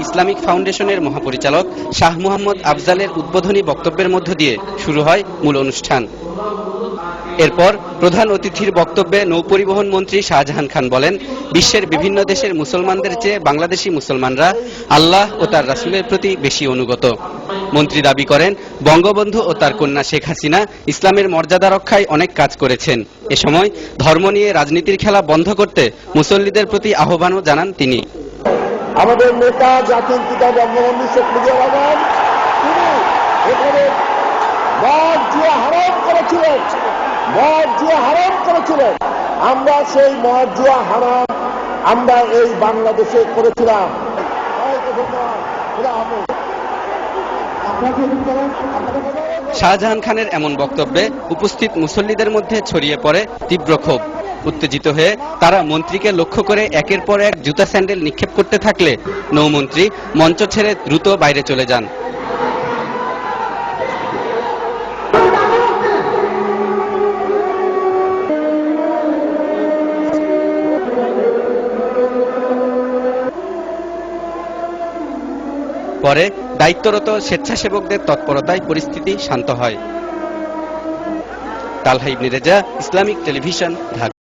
Islamic ফাউন্ডেশনের মহাপরিচালক শাহ মোহাম্মদ আফজালের উদ্বোধনী বক্তব্যের মধ্য দিয়ে শুরু হয় মূল অনুষ্ঠান। এরপর প্রধান অতিথির বক্তব্যে নৌপরিবহন মন্ত্রী শাহজাহান খান বলেন, বিশ্বের বিভিন্ন দেশের মুসলমানদের চেয়ে বাংলাদেশি মুসলমানরা আল্লাহ ও তার রাসূলের প্রতি বেশি অনুগত। মন্ত্রী দাবি করেন, বঙ্গবন্ধু ও তার কন্যা শেখ হাসিনা ইসলামের মর্যাদা রক্ষায় অনেক কাজ করেছেন। এ সময় ধর্ম নিয়ে রাজনীতির খেলা বন্ধ করতে মুসল্লিদের প্রতি আহ্বানও জানান তিনি। আমাদের নেতা জাতির পিতা বঙ্গবন্ধু শেখ মুজিবুর রহমান তিনি এখানে মদ জুয়া হারাম করেছিলেন। আমরা সেই মদ জুয়া হারাম আমরা এই বাংলাদেশে করেছিলাম। শাহজাহান খানের এমন বক্তব্যে উপস্থিত মুসল্লিদের মধ্যে ছড়িয়ে পড়ে তীব্র ক্ষোভ। উত্তেজিত হয়ে তারা মন্ত্রীকে লক্ষ্য করে একের পর এক জুতা স্যান্ডেল নিক্ষেপ করতে থাকলে নৌমন্ত্রী মঞ্চ ছেড়ে দ্রুত বাইরে চলে যান। পরে দায়িত্বরত স্বেচ্ছাসেবকদের তৎপরতায় পরিস্থিতি শান্ত হয়। তালহা ইবনে রেজা, ইসলামিক টেলিভিশন, ঢাকা।